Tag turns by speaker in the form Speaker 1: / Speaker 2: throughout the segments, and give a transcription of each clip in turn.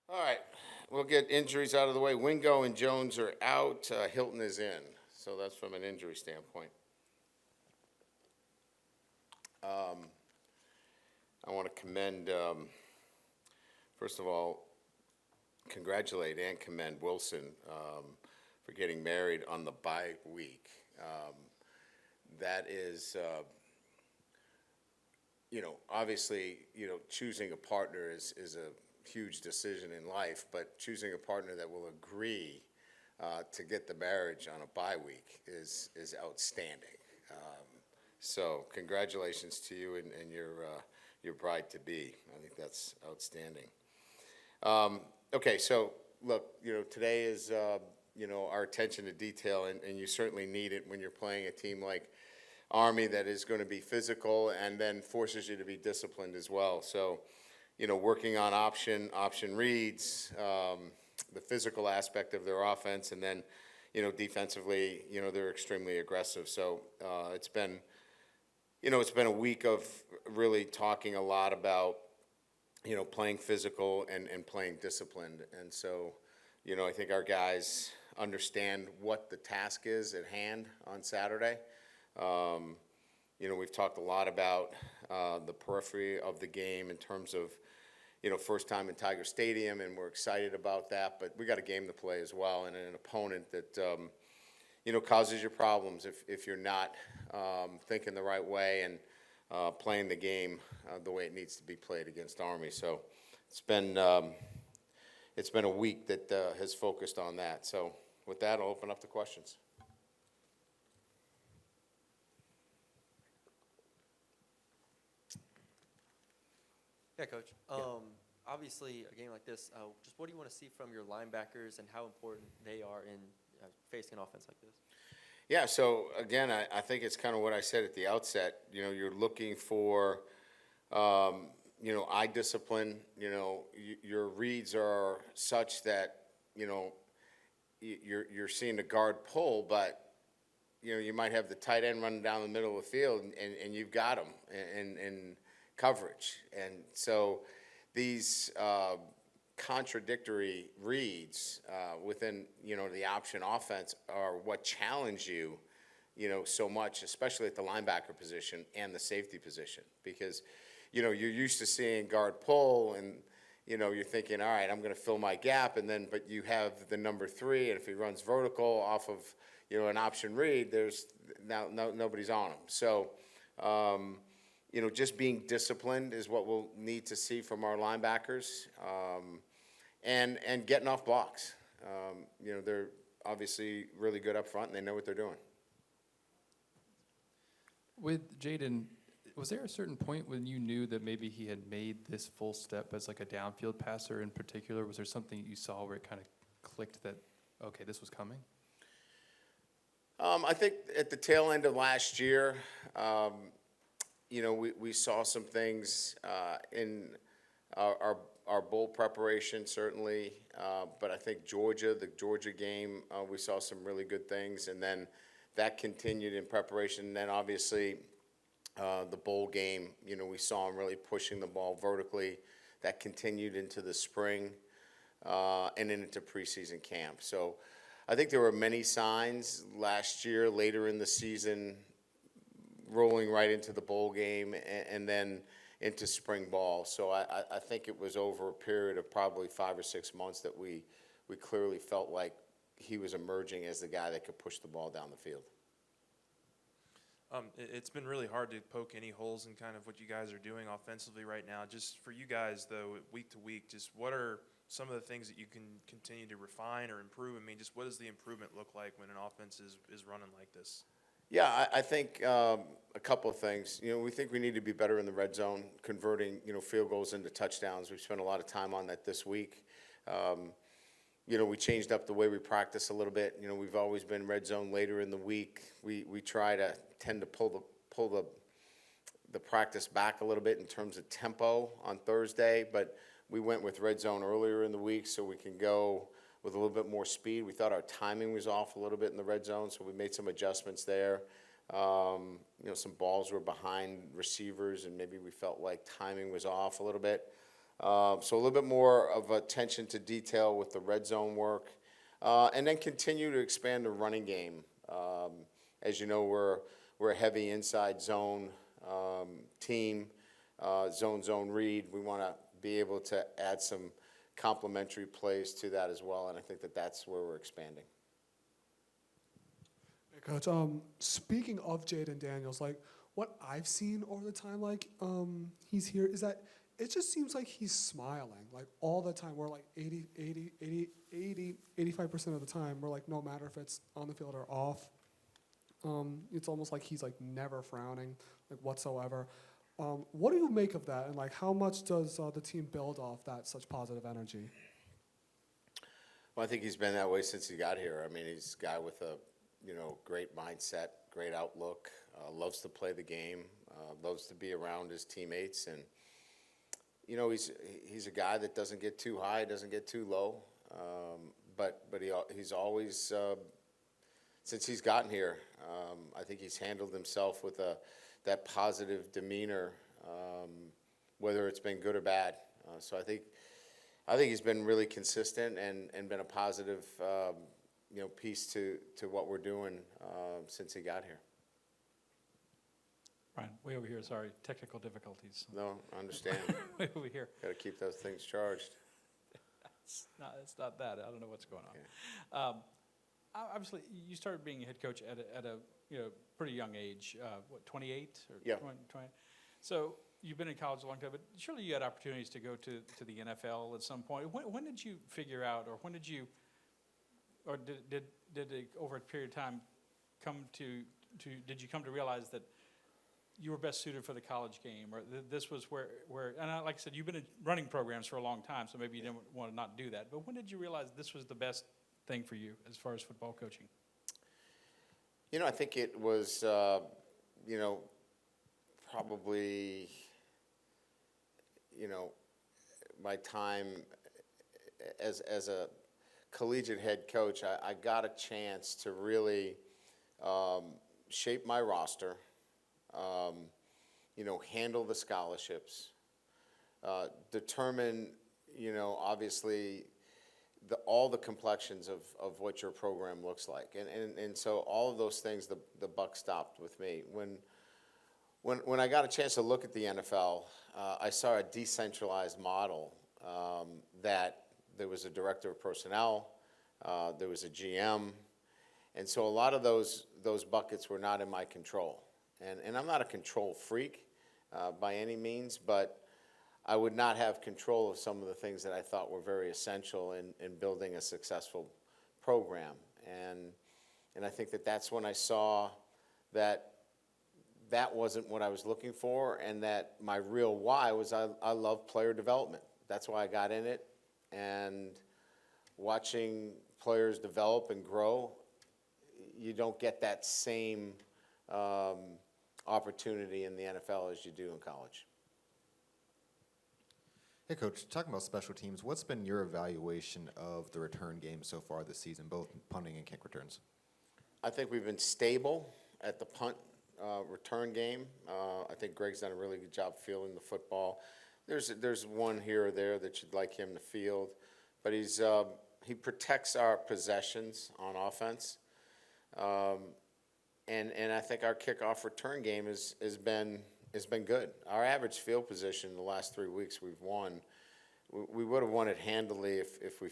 Speaker 1: All right, we'll get injuries out of the way. Wingo and Jones are out. Hilton is in. So that's from an injury standpoint. I want to commend, first of all, congratulate and commend Wilson for getting married on the bye week. That is, obviously, choosing a partner is a huge decision in life, but choosing a partner that will agree to get the marriage on a bye week is outstanding. So congratulations to you and your bride to be. I think that's outstanding. Okay, so look, today is our attention to detail, and you certainly need it when you're playing a team like Army that is going to be physical and then forces you to be disciplined as well. So, working on option reads, the physical aspect of their offense, and then, defensively, they're extremely aggressive. So it's been a week of really talking a lot about, playing physical and playing disciplined. And so, I think our guys understand what the task is at hand on Saturday. We've talked a lot about the periphery of the game in terms of, first time in Tiger Stadium, and we're excited about that. But we got a game to play as well, and an opponent that, causes you problems if you're not thinking the right way and playing the game the way it needs to be played against Army. So it's been a week that has focused on that. So with that, I'll open up the questions.
Speaker 2: Yeah, Coach. Obviously, a game like this, just what do you want to see from your linebackers and how important they are in facing an offense like this?
Speaker 1: Yeah, so again, I think it's kind of what I said at the outset. You're looking for, eye discipline. Your reads are such that, you're seeing the guard pull, but, you might have the tight end running down the middle of the field, and you've got them in coverage. And so these contradictory reads within the option offense are what challenge you so much, especially at the linebacker position and the safety position, because you're used to seeing guard pull, and you're thinking, all right, I'm going to fill my gap, and then but you have the number 3, and if he runs vertical off of an option read, there's nobody's on him. So just being disciplined is what we'll need to see from our linebackers, and getting off blocks. They're obviously really good up front, and they know what they're doing.
Speaker 3: With Jayden, was there a certain point when you knew that maybe he had made this full step as like a downfield passer in particular? Was there something you saw where it kind of clicked that, okay, this was coming?
Speaker 1: I think at the tail end of last year, we saw some things in our bowl preparation, certainly, but I think the Georgia game, we saw some really good things, and then that continued in preparation. And then obviously the bowl game, we saw him really pushing the ball vertically. That continued into the spring and into preseason camp. So I think there were many signs last year, later in the season, rolling right into the bowl game and then into spring ball. So I think it was over a period of probably 5 or 6 months that we clearly felt like he was emerging as the guy that could push the ball down the field.
Speaker 4: It's been really hard to poke any holes in kind of what you guys are doing offensively right now. Just for you guys, though, week to week, just what are some of the things that you can continue to refine or improve? I mean, just what does the improvement look like when an offense is running like this?
Speaker 1: Yeah, I think a couple of things. We think we need to be better in the red zone, converting, field goals into touchdowns. We've spent a lot of time on that this week. We changed up the way we practice a little bit. We've always been red zone later in the week. We tend to pull the practice back a little bit in terms of tempo on Thursday, but we went with red zone earlier in the week so we can go with a little bit more speed. We thought our timing was off a little bit in the red zone, so we made some adjustments there. Some balls were behind receivers, and maybe we felt like timing was off a little bit. So a little bit more of attention to detail with the red zone work, and then continue to expand the running game. As you know, we're a heavy inside zone team, zone read. We want to be able to add some complementary plays to that as well, and I think that that's where we're expanding.
Speaker 5: Hey, Coach, speaking of Jayden Daniels, like what I've seen over the time, like he's here, is that it just seems like he's smiling, like all the time. We're like 85% of the time, we're like, no matter if it's on the field or off, it's almost like he's like never frowning, like whatsoever. What do you make of that, and like how much does the team build off that such positive energy?
Speaker 1: Well, I think he's been that way since he got here. I mean, he's a guy with a great mindset, great outlook, loves to play the game, loves to be around his teammates, and he's a guy that doesn't get too high, doesn't get too low, but he's always since he's gotten here, I think he's handled himself with that positive demeanor, whether it's been good or bad. So I think he's been really consistent and been a positive piece to what we're doing since he got here.
Speaker 6: Brian, way over here, sorry, technical difficulties.
Speaker 1: No, I understand.
Speaker 6: Way over here.
Speaker 1: Got to keep those things charged.
Speaker 6: It's not that. I don't know what's going on.
Speaker 1: Okay.
Speaker 6: Obviously, you started being a head coach at a pretty young age. 28 or
Speaker 1: Yeah.
Speaker 6: 20? So you've been in college a long time, but surely you had opportunities to go to the NFL at some point. When did you figure out, or when did you, or did it, over a period of time did you come to realize that you were best suited for the college game, or this was where and like I said, you've been in running programs for a long time, so maybe you didn't want to not do that. But when did you realize this was the best thing for you as far as football coaching?
Speaker 1: I think it was, probably, my time as a collegiate head coach. I got a chance to really shape my roster, handle the scholarships, determine, obviously, all the complexions of what your program looks like. And so all of those things, the buck stopped with me. When I got a chance to look at the NFL, I saw a decentralized model that there was a director of personnel, there was a GM, and so a lot of those buckets were not in my control. And I'm not a control freak by any means, but I would not have control of some of the things that I thought were very essential in building a successful program. And I think that's when I saw that wasn't what I was looking for, and that my real why was I love player development. That's why I got in it, and watching players develop and grow, you don't get that same opportunity in the NFL as you do in college.
Speaker 7: Hey, Coach, talking about special teams, what's been your evaluation of the return game so far this season, both punting and kick returns?
Speaker 1: I think we've been stable at the punt return game. I think Greg's done a really good job fielding the football. There's one here or there that you'd like him to field, but he protects our possessions on offense. And I think our kickoff return game has been good. Our average field position in the last 3 weeks we've won. We would have won it handily if we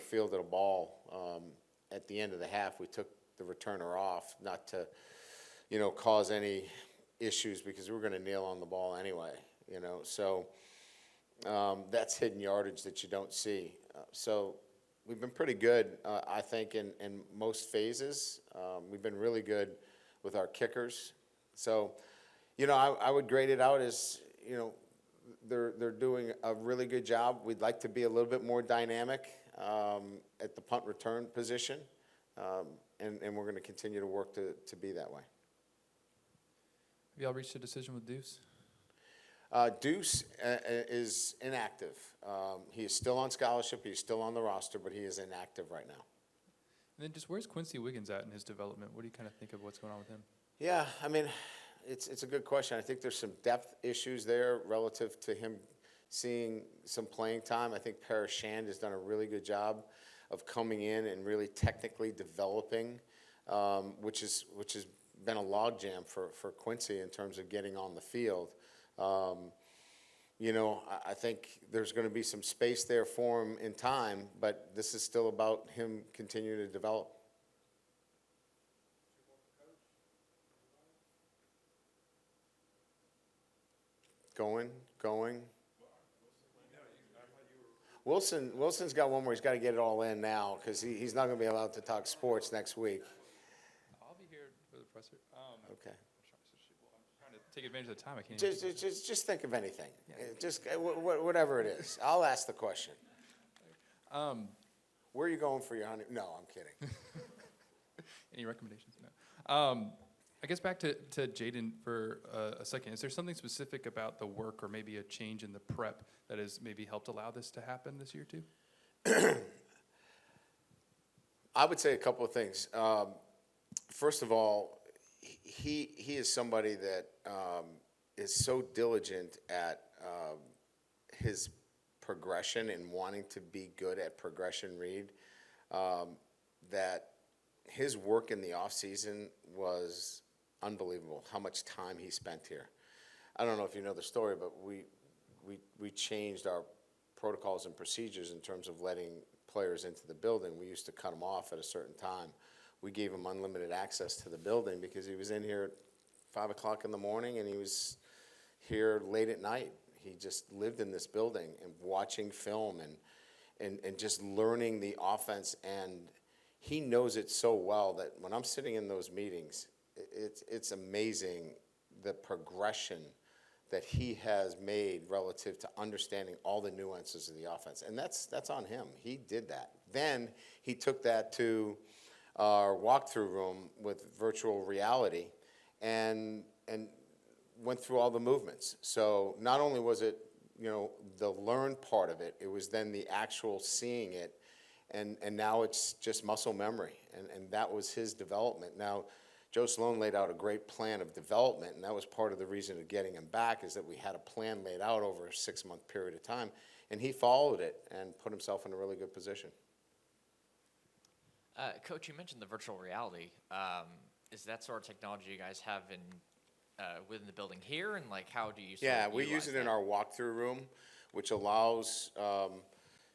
Speaker 1: fielded a ball at the end of the half. We took the returner off, not to cause any issues, because we were going to kneel on the ball anyway. So that's hidden yardage that you don't see. So we've been pretty good, I think, in most phases. We've been really good with our kickers. So, I would grade it out as, they're doing a really good job. We'd like to be a little bit more dynamic at the punt return position, and we're going to continue to work to be that way.
Speaker 3: Have y'all reached a decision with Deuce?
Speaker 1: Deuce is inactive. He is still on scholarship. He's still on the roster, but he is inactive right now.
Speaker 3: And then just where's Quincy Wiggins at in his development? What do you kind of think of what's going on with him?
Speaker 1: Yeah, I mean, it's a good question. I think there's some depth issues there relative to him seeing some playing time. I think Parrish Shand has done a really good job of coming in and really technically developing, which has been a logjam for Quincy in terms of getting on the field. You know, I think there's going to be some space there for him in time, but this is still about him continuing to develop. Going. Wilson's got one where he's got to get it all in now because he's not going to be allowed to talk sports next week.
Speaker 3: I'll be here for the presser.
Speaker 1: Okay.
Speaker 3: I'm trying to take advantage of the time. I can't.
Speaker 1: Just think of anything. Just whatever it is. I'll ask the question. Where are you going for your honeymoon? No, I'm kidding.
Speaker 3: Any recommendations? No. I guess back to Jayden for a second. Is there something specific about the work or maybe a change in the prep that has maybe helped allow this to happen this year too?
Speaker 1: I would say a couple of things. First of all, he is somebody that is so diligent at his progression and wanting to be good at progression read that his work in the off season was unbelievable. How much time he spent here. I don't know if you know the story, but we changed our protocols and procedures in terms of letting players into the building. We used to cut them off at a certain time. We gave him unlimited access to the building because he was in here at 5 o'clock in the morning and he was here late at night. He just lived in this building and watching film and just learning the offense, and he knows it so well that when I'm sitting in those meetings, it's amazing the progression that he has made relative to understanding all the nuances of the offense. And that's on him. He did that. Then he took that to our walkthrough room with virtual reality and went through all the movements. So not only was it, you know, the learn part of it, it was then the actual seeing it. And now it's just muscle memory, and that was his development. Now, Joe Sloan laid out a great plan of development, and that was part of the reason of getting him back, is that we had a plan laid out over a 6-month period of time, and he followed it and put himself in a really good position.
Speaker 8: Coach, you mentioned the virtual reality. Is that sort of technology you guys have within the building here, and like how do you?
Speaker 1: Yeah, we use it in our walkthrough room, which allows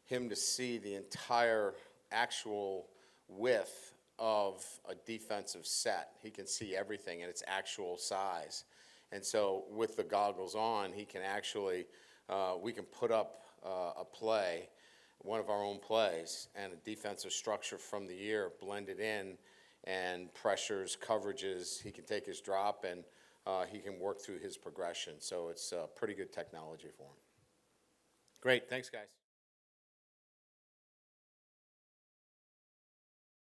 Speaker 1: him to see the entire actual width of a defensive set. He can see everything in its actual size. And so with the goggles on, he can actually, we can put up a play, one of our own plays, and a defensive structure from the year blended in, and pressures, coverages. He can take his drop and he can work through his progression. So it's pretty good technology for him. Great, thanks guys.